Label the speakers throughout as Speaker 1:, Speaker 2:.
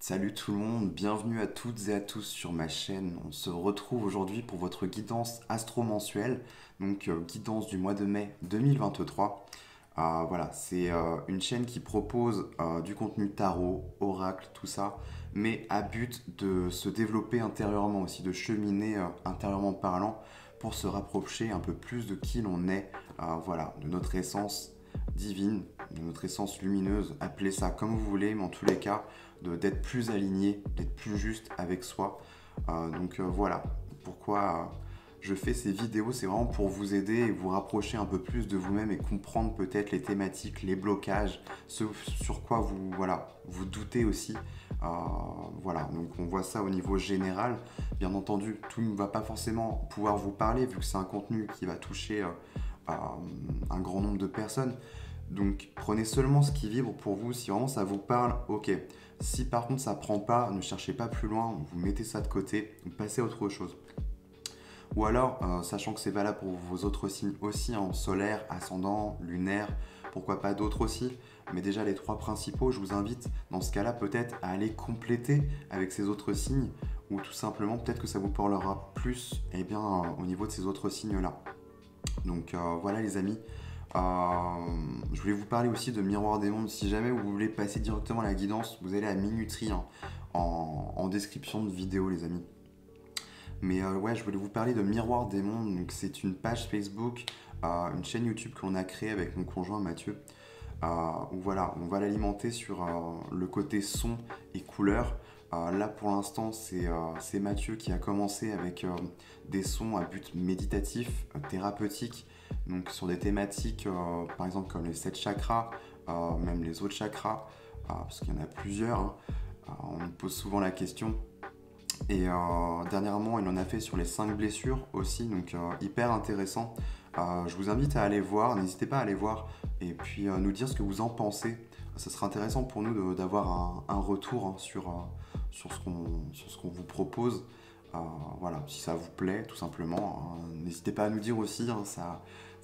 Speaker 1: Salut tout le monde, bienvenue à toutes et à tous sur ma chaîne. On se retrouve aujourd'hui pour votre guidance astro-mensuelle, donc guidance du mois de mai 2023. Voilà, c'est une chaîne qui propose du contenu tarot, oracle, tout ça, mais à but de se développer intérieurement aussi, de cheminer intérieurement parlant pour se rapprocher un peu plus de qui l'on est, voilà, de notre essence divine, de notre essence lumineuse, appelez ça comme vous voulez, mais en tous les cas, d'être plus aligné, d'être plus juste avec soi. Voilà, pourquoi je fais ces vidéos, c'est vraiment pour vous aider et vous rapprocher un peu plus de vous-même et comprendre peut-être les thématiques, les blocages, ce sur quoi vous, voilà, vous doutez aussi. Voilà, donc on voit ça au niveau général. Bien entendu, tout ne va pas forcément pouvoir vous parler vu que c'est un contenu qui va toucher un grand nombre de personnes. Donc prenez seulement ce qui vibre pour vous, si vraiment ça vous parle, ok. Si par contre ça prend pas, ne cherchez pas plus loin, vous mettez ça de côté, vous passez à autre chose. Ou alors, sachant que c'est valable pour vos autres signes aussi, en solaire, ascendant, lunaire, pourquoi pas d'autres aussi, mais déjà les trois principaux, je vous invite dans ce cas-là peut-être à aller compléter avec ces autres signes, ou tout simplement peut-être que ça vous parlera plus au niveau de ces autres signes-là. Donc voilà les amis, je voulais vous parler aussi de Miroir des Mondes. Si jamais vous voulez passer directement à la guidance, vous allez à Minuterie hein, en description de vidéo les amis. Mais ouais, je voulais vous parler de Miroir des Mondes. Donc c'est une page Facebook, une chaîne YouTube que l'on a créée avec mon conjoint Mathieu. Où voilà, on va l'alimenter sur le côté son et couleur. Là pour l'instant c'est Mathieu qui a commencé avec des sons à but méditatif, thérapeutique, donc sur des thématiques par exemple comme les 7 chakras, même les autres chakras, parce qu'il y en a plusieurs, hein. On me pose souvent la question. Et dernièrement il en a fait sur les 5 blessures aussi, donc hyper intéressant. Je vous invite à aller voir, n'hésitez pas à aller voir et puis nous dire ce que vous en pensez. Ça sera intéressant pour nous d'avoir un retour hein, sur ce qu'on vous propose. Voilà, si ça vous plaît tout simplement. N'hésitez pas à nous dire aussi, hein, ça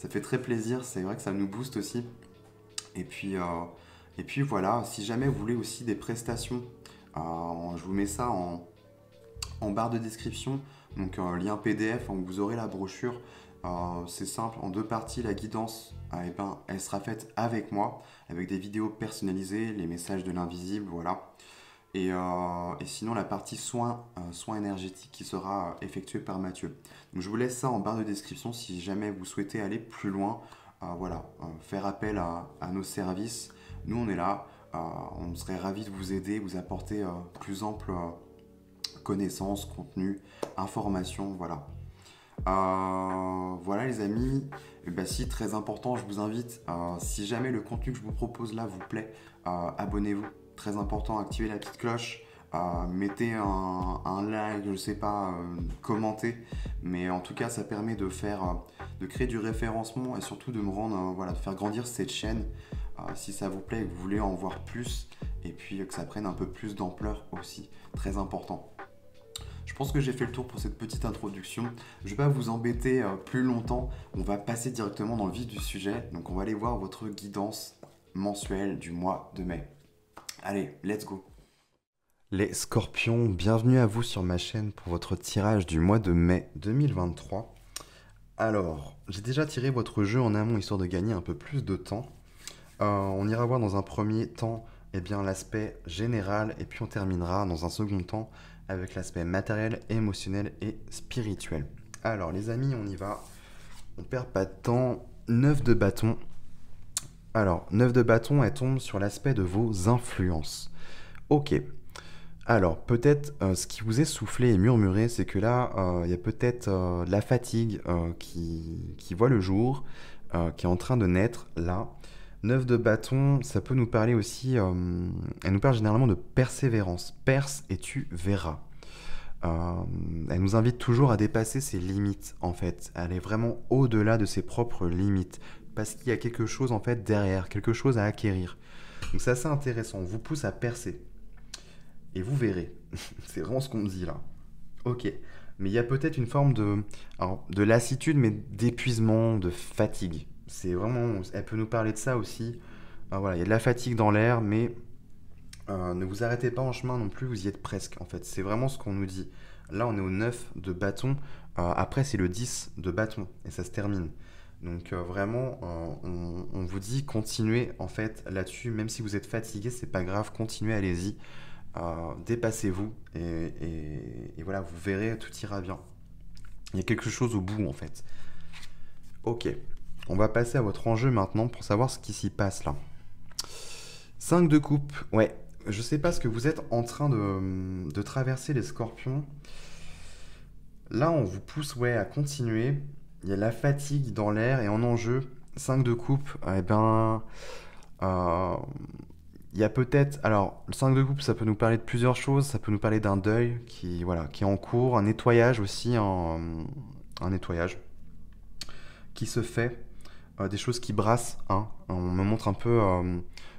Speaker 1: fait très plaisir, c'est vrai que ça nous booste aussi. Et puis voilà, si jamais vous voulez aussi des prestations, je vous mets ça en barre de description, donc un lien PDF, où vous aurez la brochure. C'est simple, en deux parties, la guidance, elle sera faite avec moi, avec des vidéos personnalisées, les messages de l'invisible, voilà. Et sinon, la partie soins énergétiques qui sera effectuée par Mathieu. Donc, je vous laisse ça en barre de description si jamais vous souhaitez aller plus loin, faire appel à nos services. Nous, on est là, on serait ravis de vous aider, vous apporter plus ample connaissances, contenu, informations, voilà. Voilà les amis, et bah, si très important, je vous invite, si jamais le contenu que je vous propose là vous plaît, abonnez-vous, très important, activez la petite cloche, mettez un like, je sais pas, commentez, mais en tout cas ça permet de créer du référencement et surtout de me rendre, voilà, de faire grandir cette chaîne, si ça vous plaît et que vous voulez en voir plus, et puis que ça prenne un peu plus d'ampleur aussi, très important. Je pense que j'ai fait le tour pour cette petite introduction. Je ne vais pas vous embêter plus longtemps. On va passer directement dans le vif du sujet. Donc on va aller voir votre guidance mensuelle du mois de mai. Allez, let's go. Les scorpions, bienvenue à vous sur ma chaîne pour votre tirage du mois de mai 2023. Alors, j'ai déjà tiré votre jeu en amont histoire de gagner un peu plus de temps. On ira voir dans un premier temps l'aspect général et puis on terminera dans un second temps avec l'aspect matériel, émotionnel et spirituel. Alors les amis, on y va. On perd pas de temps. 9 de bâton. Alors, 9 de bâton, elle tombe sur l'aspect de vos influences. Ok. Alors, peut-être ce qui vous est soufflé et murmuré, c'est que là, il y a peut-être de la fatigue qui voit le jour, qui est en train de naître là. 9 de bâton, ça peut nous parler aussi, elle nous parle généralement de persévérance. Perce et tu verras. Elle nous invite toujours à dépasser ses limites, en fait. Elle est vraiment au-delà de ses propres limites. Parce qu'il y a quelque chose, en fait, derrière, quelque chose à acquérir. Donc c'est assez intéressant, on vous pousse à percer. Et vous verrez. C'est vraiment ce qu'on me dit là. Ok. Mais il y a peut-être une forme de lassitude, mais d'épuisement, de fatigue. C'est vraiment, elle peut nous parler de ça aussi. Voilà, il y a de la fatigue dans l'air, mais Ne vous arrêtez pas en chemin non plus, vous y êtes presque en fait. C'est vraiment ce qu'on nous dit. Là, on est au 9 de bâton. Après, c'est le 10 de bâton et ça se termine. Donc vraiment, on vous dit continuez en fait là-dessus. Même si vous êtes fatigué, c'est pas grave, continuez, allez-y. Dépassez-vous et voilà, vous verrez, tout ira bien. Il y a quelque chose au bout en fait. Ok, on va passer à votre enjeu maintenant pour savoir ce qui s'y passe là. 5 de coupe, ouais. Je sais pas ce que vous êtes en train de traverser les scorpions. Là, on vous pousse ouais, à continuer. Il y a la fatigue dans l'air et en enjeu. 5 de coupe, eh ben. euh, il y a peut-être. Alors, le 5 de coupe, ça peut nous parler de plusieurs choses. Ça peut nous parler d'un deuil qui, voilà, qui est en cours, un nettoyage aussi, un nettoyage qui se fait. Des choses qui brassent. Hein. On me montre un peu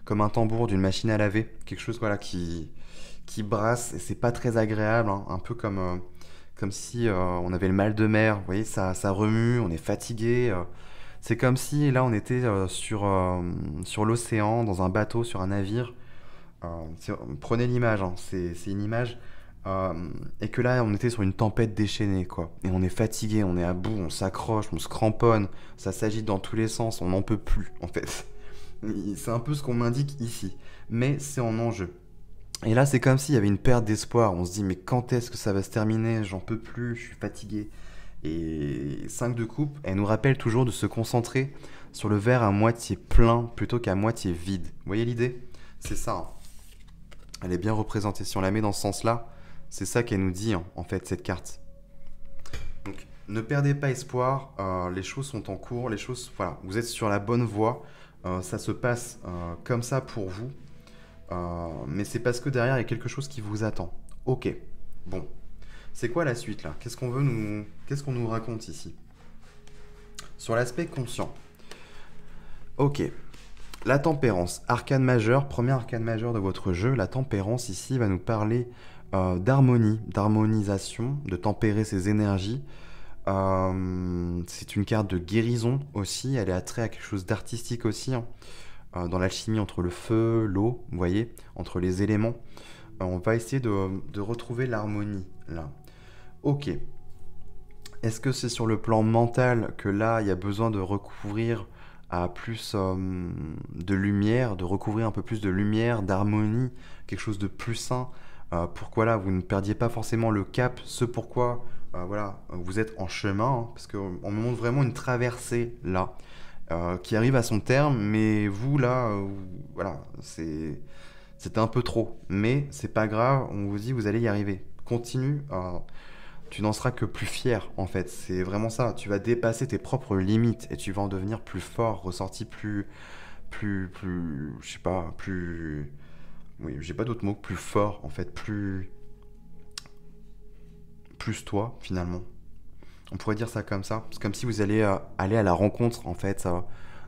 Speaker 1: comme un tambour d'une machine à laver. Quelque chose voilà, qui brasse et c'est pas très agréable. Hein. Un peu comme si on avait le mal de mer. Vous voyez, ça remue, on est fatigué. C'est comme si là on était sur l'océan, dans un bateau, sur un navire. Prenez l'image, hein. C'est une image. euh, et que là on était sur une tempête déchaînée, quoi. Et on est fatigué, on est à bout, on s'accroche, on se cramponne, ça s'agite dans tous les sens, on n'en peut plus, en fait. C'est un peu ce qu'on m'indique ici. Mais c'est en enjeu. Et là, c'est comme s'il y avait une perte d'espoir. On se dit, mais quand est-ce que ça va se terminer? J'en peux plus, je suis fatigué. Et 5 de coupe, elle nous rappelle toujours de se concentrer sur le verre à moitié plein plutôt qu'à moitié vide. Vous voyez l'idée? C'est ça. Hein. Elle est bien représentée. Si on la met dans ce sens-là, c'est ça qu'elle nous dit, hein, en fait, cette carte. Donc, ne perdez pas espoir. Les choses sont en cours. Les choses, voilà, vous êtes sur la bonne voie. Ça se passe comme ça pour vous. Mais c'est parce que derrière, il y a quelque chose qui vous attend. Ok. Bon. C'est quoi la suite là? Qu'est-ce qu'on nous raconte ici? Sur l'aspect conscient. Ok. La tempérance, arcane majeur, premier arcane majeur de votre jeu. La tempérance ici va nous parler d'harmonie, d'harmonisation, de tempérer ses énergies. C'est une carte de guérison aussi. Elle est attrait à quelque chose d'artistique aussi. Hein. Dans l'alchimie entre le feu, l'eau, vous voyez, entre les éléments. On va essayer de retrouver l'harmonie là. Ok. Est-ce que c'est sur le plan mental que là, il y a besoin de recouvrir à plus de lumière, de recouvrir un peu plus de lumière, d'harmonie, quelque chose de plus sain, pour que voilà, vous ne perdiez pas forcément le cap, ce pourquoi voilà, vous êtes en chemin, hein, parce qu'on me montre vraiment une traversée là, qui arrive à son terme, mais vous là, voilà, c'était un peu trop, mais c'est pas grave, on vous dit vous allez y arriver. Continue, tu n'en seras que plus fier en fait. C'est vraiment ça. Tu vas dépasser tes propres limites et tu vas en devenir plus fort, ressorti je sais pas, plus, oui, j'ai pas d'autre mot que plus fort en fait, plus toi finalement. On pourrait dire ça comme ça. C'est comme si vous allez aller à la rencontre en fait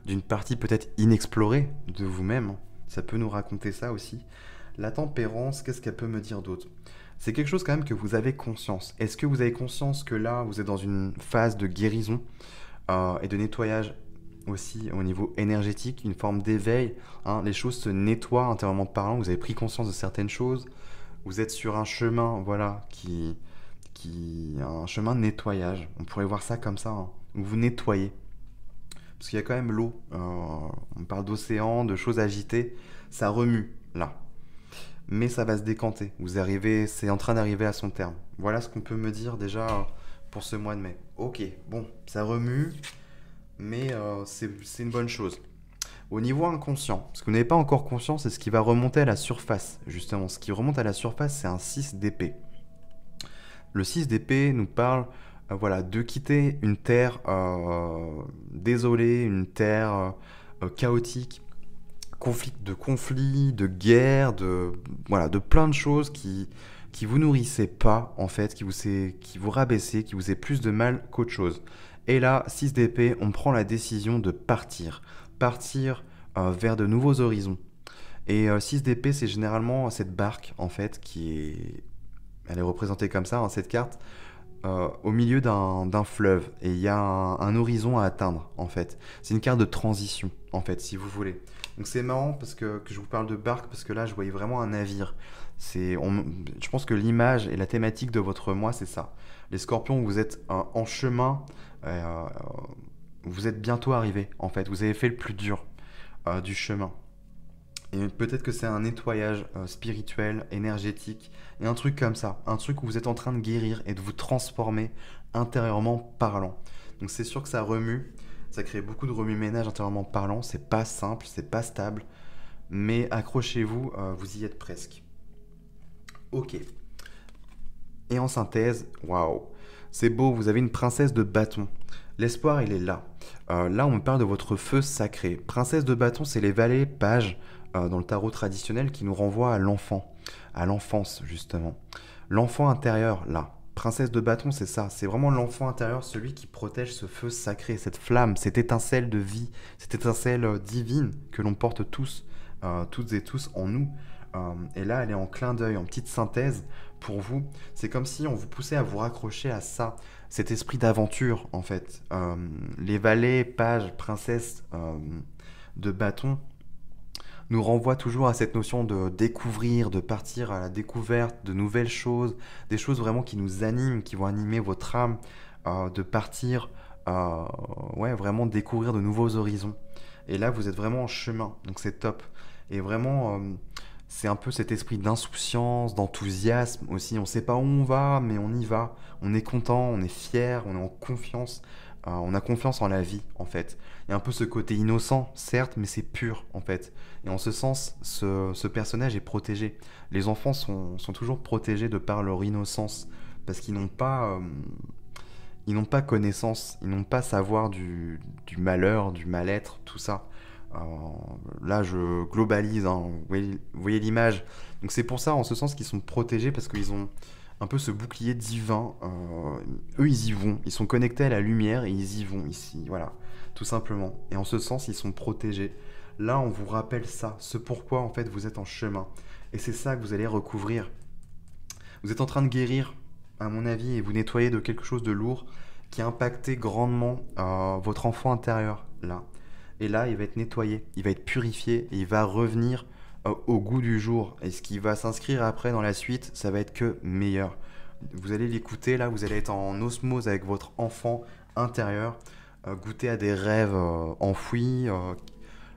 Speaker 1: d'une partie peut-être inexplorée de vous-même. Ça peut nous raconter ça aussi. La tempérance, qu'est-ce qu'elle peut me dire d'autre? C'est quelque chose quand même que vous avez conscience. Est-ce que vous avez conscience que là, vous êtes dans une phase de guérison et de nettoyage aussi au niveau énergétique, une forme d'éveil, hein, les choses se nettoient intérieurement parlant, vous avez pris conscience de certaines choses, vous êtes sur un chemin, voilà, un chemin de nettoyage. On pourrait voir ça comme ça, hein, où vous nettoyez. Parce qu'il y a quand même l'eau, on parle d'océan, de choses agitées, ça remue, là. Mais ça va se décanter. Vous arrivez, c'est en train d'arriver à son terme. Voilà ce qu'on peut me dire déjà pour ce mois de mai. Ok, bon, ça remue, mais c'est une bonne chose. Au niveau inconscient, parce que vous n'avez pas encore conscience, c'est ce qui va remonter à la surface, justement. Ce qui remonte à la surface, c'est un 6 d'épée. Le 6 d'épée nous parle voilà, de quitter une terre désolée, une terre chaotique, de conflits, de guerres, voilà, de plein de choses qui vous nourrissaient pas, en fait, qui vous rabaissaient, qui vous faisaient plus de mal qu'autre chose. Et là, 6 d'épée, on prend la décision de partir. Partir vers de nouveaux horizons. Et 6 d'épée, c'est généralement cette barque, en fait, elle est représentée comme ça, hein, cette carte, au milieu d'un fleuve et il y a un horizon à atteindre en fait. C'est une carte de transition en fait, si vous voulez. Donc c'est marrant parce que je vous parle de barque parce que là je voyais vraiment un navire. Je pense que l'image et la thématique de votre mois c'est ça. Les scorpions, vous êtes en chemin, euh, vous êtes bientôt arrivé en fait. Vous avez fait le plus dur du chemin. Et peut-être que c'est un nettoyage spirituel, énergétique, et un truc comme ça. Un truc où vous êtes en train de guérir et de vous transformer intérieurement parlant. Donc c'est sûr que ça remue, ça crée beaucoup de remue-ménage intérieurement parlant. C'est pas simple, c'est pas stable, mais accrochez-vous, vous y êtes presque. Ok. Et en synthèse, waouh, c'est beau, vous avez une princesse de bâton. L'espoir, il est là. Là, on me parle de votre feu sacré. Princesse de bâton, c'est les valets pages dans le tarot traditionnel qui nous renvoient à l'enfant, à l'enfance, justement. L'enfant intérieur, là. Princesse de bâton, c'est ça. C'est vraiment l'enfant intérieur, celui qui protège ce feu sacré, cette flamme, cette étincelle de vie, cette étincelle divine que l'on porte tous, toutes et tous en nous. Et là, elle est en clin d'œil, en petite synthèse pour vous. C'est comme si on vous poussait à vous raccrocher à ça, cet esprit d'aventure en fait. Les valets, pages, princesses de bâton nous renvoient toujours à cette notion de découvrir, de partir à la découverte de nouvelles choses, des choses vraiment qui nous animent, qui vont animer votre âme, de partir, ouais, vraiment découvrir de nouveaux horizons. Et là, vous êtes vraiment en chemin, donc c'est top. Et vraiment, c'est un peu cet esprit d'insouciance, d'enthousiasme aussi. On ne sait pas où on va, mais on y va. On est content, on est fier, on est en confiance. On a confiance en la vie, en fait. Il y a un peu ce côté innocent, certes, mais c'est pur, en fait. Et en ce sens, ce personnage est protégé. Les enfants sont toujours protégés de par leur innocence, parce qu'ils n'ont pas, ils n'ont pas connaissance, ils n'ont pas savoir du malheur, du mal-être, tout ça. Euh, Là, je globalise, hein. Vous voyez l'image. Donc c'est pour ça, en ce sens, qu'ils sont protégés parce qu'ils ont un peu ce bouclier divin. Eux, ils y vont. Ils sont connectés à la lumière et ils y vont ici. Voilà, tout simplement. Et en ce sens, ils sont protégés. Là, on vous rappelle ça, ce pourquoi en fait vous êtes en chemin. Et c'est ça que vous allez recouvrir. Vous êtes en train de guérir, à mon avis, et vous nettoyer de quelque chose de lourd qui a impacté grandement votre enfant intérieur, là. Et là, il va être nettoyé, il va être purifié, et il va revenir au goût du jour. Et ce qui va s'inscrire après dans la suite, ça va être que meilleur. Vous allez l'écouter, là, vous allez être en osmose avec votre enfant intérieur, goûter à des rêves enfouis,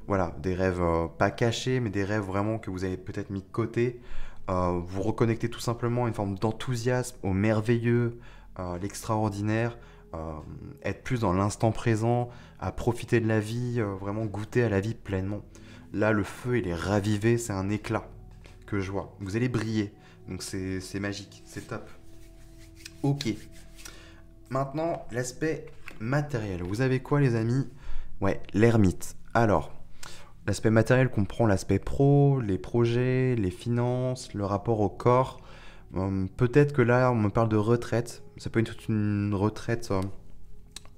Speaker 1: voilà, des rêves pas cachés, mais des rêves vraiment que vous avez peut-être mis de côté. Vous reconnectez tout simplement à une forme d'enthousiasme au merveilleux, à l'extraordinaire, être plus dans l'instant présent, à profiter de la vie, vraiment goûter à la vie pleinement. Là, le feu, il est ravivé, c'est un éclat que je vois. Vous allez briller, donc c'est magique, c'est top. Ok, maintenant, l'aspect matériel. Vous avez quoi, les amis? Ouais, l'ermite. Alors, l'aspect matériel comprend l'aspect pro, les projets, les finances, le rapport au corps. Peut-être que là, on me parle de retraite. Ça peut être une retraite.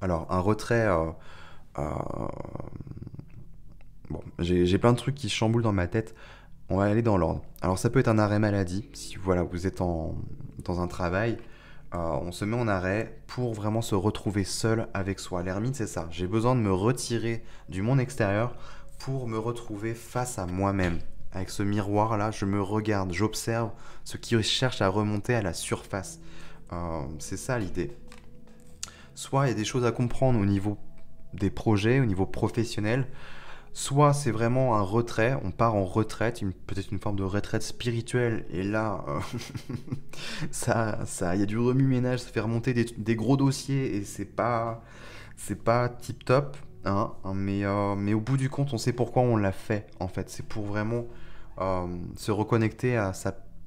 Speaker 1: Alors, un retrait. Euh, bon, j'ai plein de trucs qui chamboulent dans ma tête. On va aller dans l'ordre. Alors, ça peut être un arrêt maladie. Si voilà, vous êtes dans un travail, on se met en arrêt pour vraiment se retrouver seul avec soi. L'ermite, c'est ça. J'ai besoin de me retirer du monde extérieur pour me retrouver face à moi-même. Avec ce miroir-là, je me regarde, j'observe ce qui cherche à remonter à la surface. C'est ça l'idée. Soit il y a des choses à comprendre au niveau des projets, au niveau professionnel, soit c'est vraiment un retrait, on part en retraite, peut-être une forme de retraite spirituelle, et là, il y a du remue-ménage, ça fait remonter des gros dossiers, et c'est pas tip-top, hein, mais au bout du compte, on sait pourquoi on l'a fait, en fait. C'est pour vraiment se reconnecter à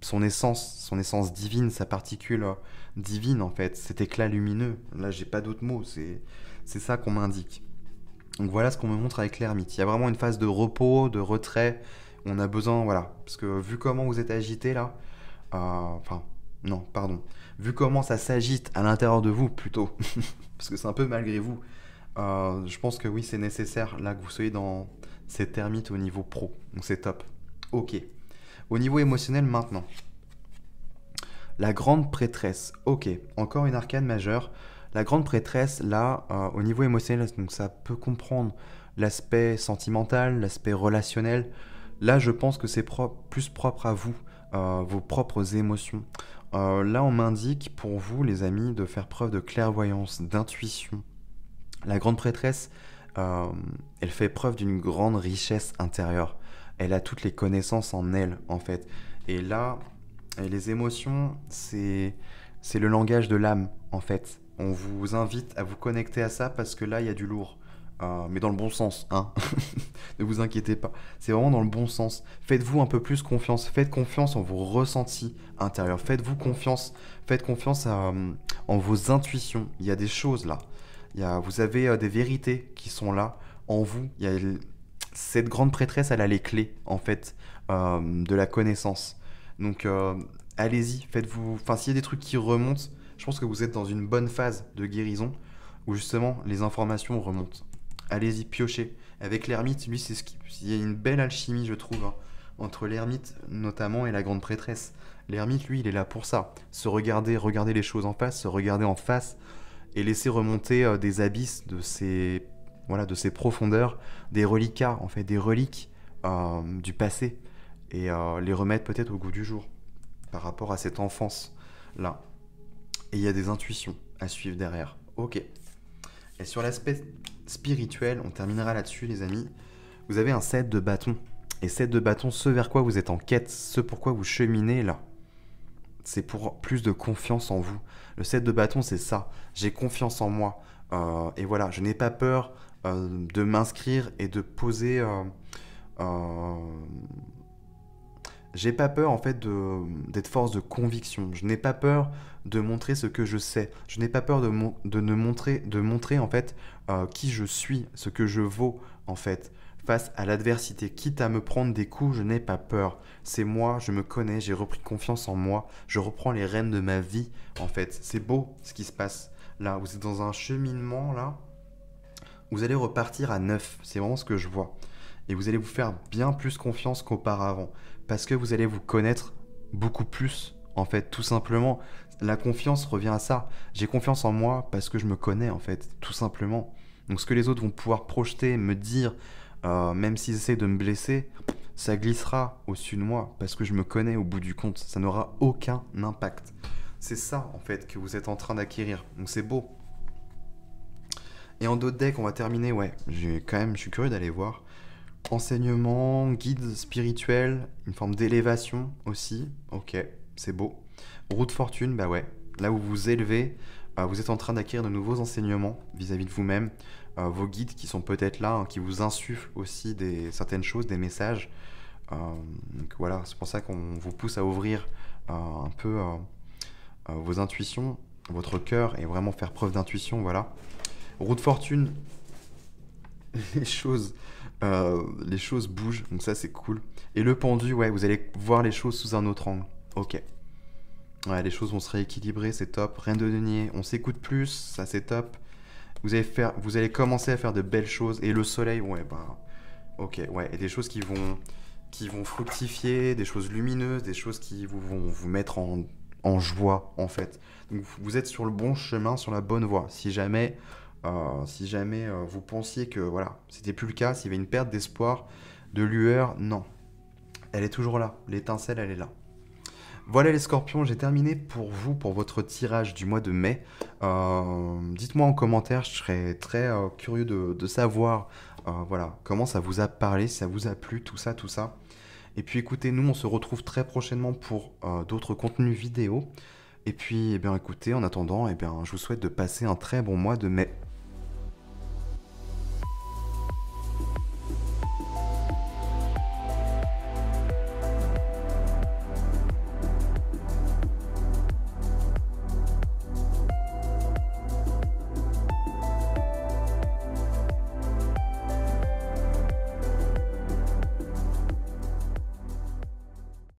Speaker 1: son essence divine, sa particule divine, en fait, cet éclat lumineux. Là, j'ai pas d'autres mots, c'est ça qu'on m'indique. Donc voilà ce qu'on me montre avec l'ermite. Il y a vraiment une phase de repos, de retrait. On a besoin, voilà, parce que vu comment vous êtes agité là, enfin, non, pardon, vu comment ça s'agite à l'intérieur de vous plutôt, parce que c'est un peu malgré vous, je pense que oui, c'est nécessaire là que vous soyez dans cette ermite au niveau pro. Donc c'est top. Ok. Au niveau émotionnel maintenant. La grande prêtresse. Ok, encore une arcane majeure. La grande prêtresse, là, au niveau émotionnel, donc ça peut comprendre l'aspect sentimental, l'aspect relationnel. Là, je pense que c'est plus propre à vous, vos propres émotions. Là, on m'indique pour vous, les amis, de faire preuve de clairvoyance, d'intuition. La grande prêtresse, euh, elle fait preuve d'une grande richesse intérieure. Elle a toutes les connaissances en elle, en fait. Et là, les émotions, c'est le langage de l'âme, en fait. On vous invite à vous connecter à ça parce que là, il y a du lourd. Mais dans le bon sens, hein. Ne vous inquiétez pas. C'est vraiment dans le bon sens. Faites-vous un peu plus confiance. Faites confiance en vos ressentis intérieurs. Faites-vous confiance. Faites confiance en vos intuitions. Il y a des choses là. Vous avez des vérités qui sont là en vous. Cette grande prêtresse, elle a les clés, en fait, de la connaissance. Donc, allez-y, faites-vous... Enfin, s'il y a des trucs qui remontent, je pense que vous êtes dans une bonne phase de guérison où justement les informations remontent. Allez-y, piochez. Avec l'ermite, lui, il y a une belle alchimie, je trouve, hein, entre l'ermite notamment et la grande prêtresse. L'ermite, lui, il est là pour ça. Regarder les choses en face, se regarder en face et laisser remonter des abysses de ces profondeurs, des reliquats, en fait, des reliques du passé et les remettre peut-être au goût du jour par rapport à cette enfance-là. Et il y a des intuitions à suivre derrière. Ok. Et sur l'aspect spirituel, on terminera là-dessus, les amis. Vous avez un 7 de bâton. Et 7 de bâton, ce vers quoi vous êtes en quête, ce pourquoi vous cheminez là. C'est pour plus de confiance en vous. Le 7 de bâton, c'est ça. J'ai confiance en moi. Et voilà, je n'ai pas peur de m'inscrire et de poser... euh, j'ai pas peur en fait d'être force de conviction. Je n'ai pas peur de montrer ce que je sais. Je n'ai pas peur de montrer en fait qui je suis, ce que je vaux en fait face à l'adversité. Quitte à me prendre des coups, je n'ai pas peur. C'est moi, je me connais, j'ai repris confiance en moi. Je reprends les rênes de ma vie en fait. C'est beau ce qui se passe là. Vous êtes dans un cheminement là. Vous allez repartir à neuf. C'est vraiment ce que je vois. Et vous allez vous faire bien plus confiance qu'auparavant. Parce que vous allez vous connaître beaucoup plus, en fait, tout simplement. La confiance revient à ça. J'ai confiance en moi parce que je me connais, en fait, tout simplement. Donc ce que les autres vont pouvoir projeter, me dire, même s'ils essaient de me blesser, ça glissera au-dessus de moi parce que je me connais au bout du compte. Ça n'aura aucun impact. C'est ça, en fait, que vous êtes en train d'acquérir. Donc c'est beau. Et en d'autres decks, on va terminer, ouais, je suis curieux d'aller voir. Enseignement, guide spirituel, une forme d'élévation aussi. Ok, c'est beau. Roue de fortune, bah ouais. Là où vous vous élevez, vous êtes en train d'acquérir de nouveaux enseignements vis-à-vis de vous-même. Vos guides qui sont peut-être là, hein, qui vous insufflent aussi certaines choses, des messages. Donc voilà, c'est pour ça qu'on vous pousse à ouvrir un peu vos intuitions, votre cœur et vraiment faire preuve d'intuition, voilà. Roue de fortune, les choses bougent, donc ça c'est cool. Et le pendu, ouais, vous allez voir les choses sous un autre angle. Ok. Ouais, les choses vont se rééquilibrer, c'est top. Rien de nier, on s'écoute plus, ça c'est top. Vous allez commencer à faire de belles choses. Et le soleil, ouais, bah... Ok, ouais, et des choses qui vont fructifier, des choses lumineuses, des choses qui vont vous mettre en joie, en fait. Donc vous êtes sur le bon chemin, sur la bonne voie. Si jamais vous pensiez que voilà, c'était plus le cas, s'il y avait une perte d'espoir, de lueur, non. Elle est toujours là, l'étincelle, elle est là. Voilà les scorpions, j'ai terminé pour vous, pour votre tirage du mois de mai. Dites-moi en commentaire, je serais très curieux de savoir voilà, comment ça vous a parlé, si ça vous a plu, tout ça, tout ça. Et puis écoutez, nous on se retrouve très prochainement pour d'autres contenus vidéo. Et puis, eh bien, écoutez, en attendant, eh bien, je vous souhaite de passer un très bon mois de mai.